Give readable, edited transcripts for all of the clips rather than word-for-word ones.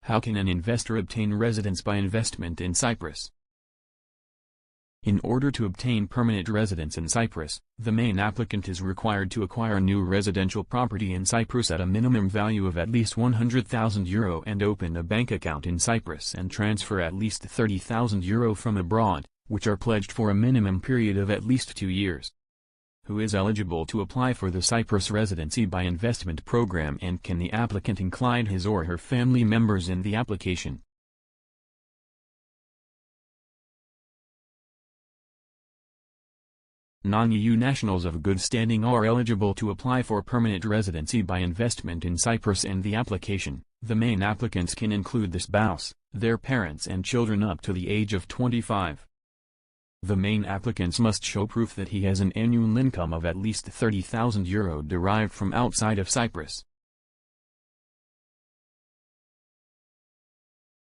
How can an investor obtain residence by investment in Cyprus? In order to obtain permanent residence in Cyprus, the main applicant is required to acquire new residential property in Cyprus at a minimum value of at least €100,000 and open a bank account in Cyprus and transfer at least €30,000 from abroad, which are pledged for a minimum period of at least 2 years. Who is eligible to apply for the Cyprus Residency by Investment Program, and can the applicant include his or her family members in the application? Non-EU nationals of good standing are eligible to apply for permanent residency by investment in Cyprus, and the application. The main applicants can include the spouse, their parents and children up to the age of 25. The main applicants must show proof that he has an annual income of at least €30,000 derived from outside of Cyprus.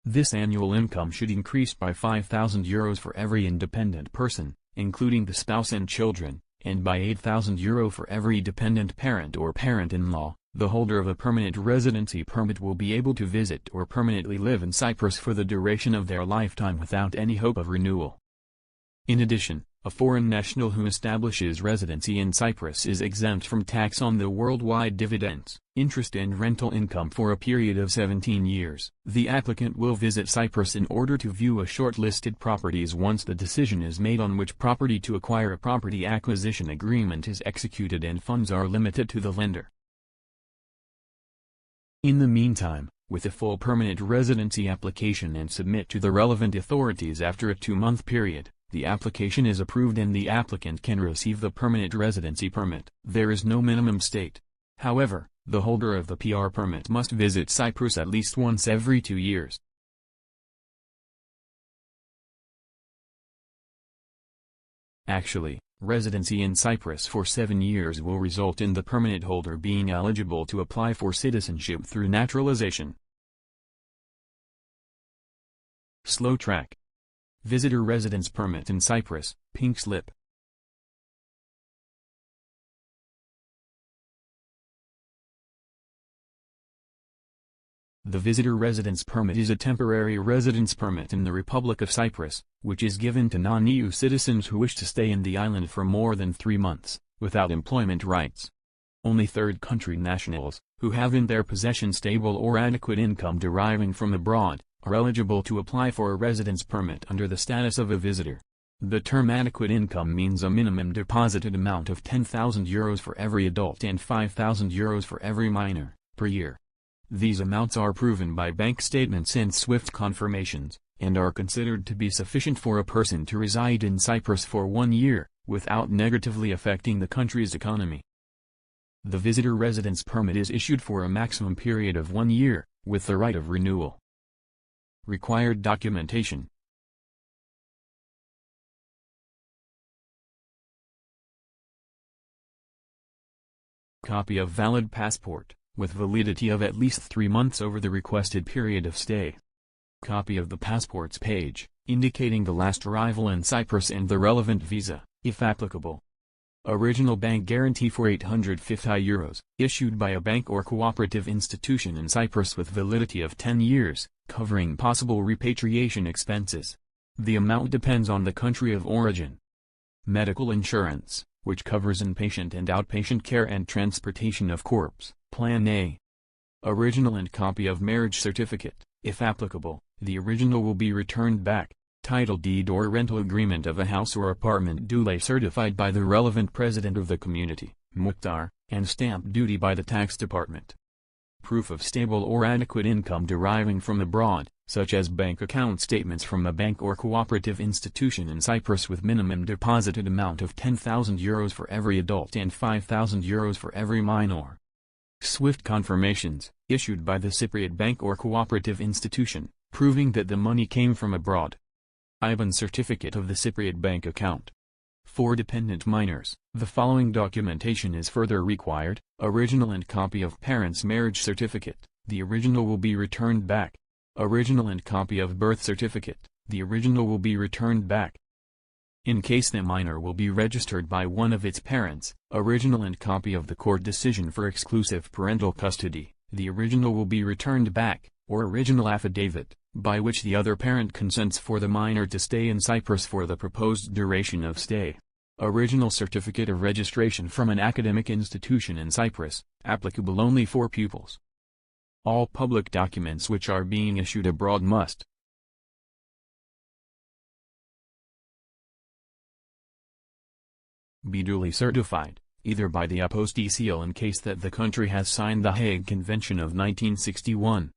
This annual income should increase by €5,000 for every independent person, including the spouse and children, and by €8,000 for every dependent parent or parent-in-law. The holder of a permanent residency permit will be able to visit or permanently live in Cyprus for the duration of their lifetime without any hope of renewal. In addition, a foreign national who establishes residency in Cyprus is exempt from tax on the worldwide dividends, interest and rental income for a period of 17 years. The applicant will visit Cyprus in order to view a short-listed properties. Once the decision is made on which property to acquire, a property acquisition agreement is executed and funds are limited to the lender. In the meantime, with a full permanent residency application and submit to the relevant authorities after a 2-month period, the application is approved and the applicant can receive the permanent residency permit. There is no minimum state. However, the holder of the PR permit must visit Cyprus at least once every 2 years. Actually, residency in Cyprus for 7 years will result in the permanent holder being eligible to apply for citizenship through naturalization. Slow track. Visitor residence permit in Cyprus, pink slip. The visitor residence permit is a temporary residence permit in the Republic of Cyprus, which is given to non-EU citizens who wish to stay in the island for more than 3 months, without employment rights. Only third country nationals, who have in their possession stable or adequate income deriving from abroad, are eligible to apply for a residence permit under the status of a visitor. The term adequate income means a minimum deposited amount of €10,000 for every adult and €5,000 for every minor, per year. These amounts are proven by bank statements and SWIFT confirmations, and are considered to be sufficient for a person to reside in Cyprus for 1 year, without negatively affecting the country's economy. The visitor residence permit is issued for a maximum period of 1 year, with the right of renewal. Required documentation. Copy of valid passport, with validity of at least 3 months over the requested period of stay. Copy of the passport's page, indicating the last arrival in Cyprus and the relevant visa, if applicable. Original bank guarantee for €850, issued by a bank or cooperative institution in Cyprus with validity of 10 years, covering possible repatriation expenses. The amount depends on the country of origin. Medical insurance, which covers inpatient and outpatient care and transportation of corpse, Plan A. Original and copy of marriage certificate, if applicable. The original will be returned back. Title deed or rental agreement of a house or apartment duly certified by the relevant president of the community, Mukhtar, and stamp duty by the tax department. Proof of stable or adequate income deriving from abroad, such as bank account statements from a bank or cooperative institution in Cyprus with minimum deposited amount of €10,000 for every adult and €5,000 for every minor. SWIFT confirmations, issued by the Cypriot bank or cooperative institution, proving that the money came from abroad. IBAN certificate of the Cypriot bank account. For dependent minors, the following documentation is further required: original and copy of parents' marriage certificate, the original will be returned back. Original and copy of birth certificate, the original will be returned back. In case the minor will be registered by one of its parents, original and copy of the court decision for exclusive parental custody, the original will be returned back, or original affidavit, by which the other parent consents for the minor to stay in Cyprus for the proposed duration of stay. Original certificate of registration from an academic institution in Cyprus, applicable only for pupils. All public documents which are being issued abroad must be duly certified, either by the apostille seal in case that the country has signed the Hague Convention of 1961.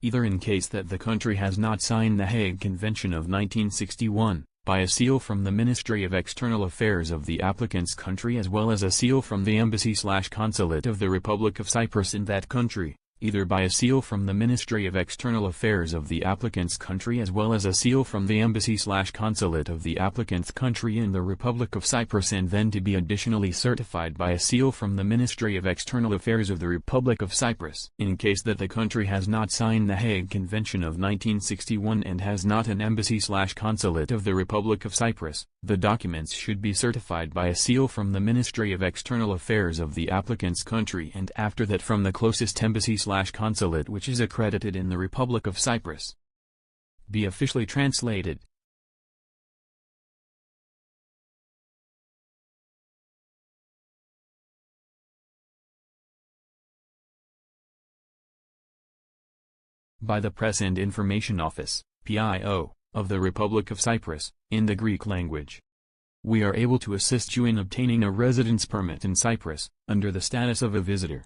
Either in case that the country has not signed the Hague Convention of 1961, by a seal from the Ministry of External Affairs of the applicant's country as well as a seal from the Embassy/Consulate of the Republic of Cyprus in that country, either by a seal from the Ministry of External Affairs of the applicant's country as well as a seal from the Embassy/Consulate of the applicant's country in the Republic of Cyprus, and then to be additionally certified by a seal from the Ministry of External Affairs of the Republic of Cyprus. In case that the country has not signed the Hague Convention of 1961 and has not an Embassy/Consulate of the Republic of Cyprus, the documents should be certified by a seal from the Ministry of External Affairs of the applicant's country, and after that from the closest Embassy/Consulate which is accredited in the Republic of Cyprus. Be officially translated. By the Press and Information Office, PIO, of the Republic of Cyprus, in the Greek language. We are able to assist you in obtaining a residence permit in Cyprus, under the status of a visitor.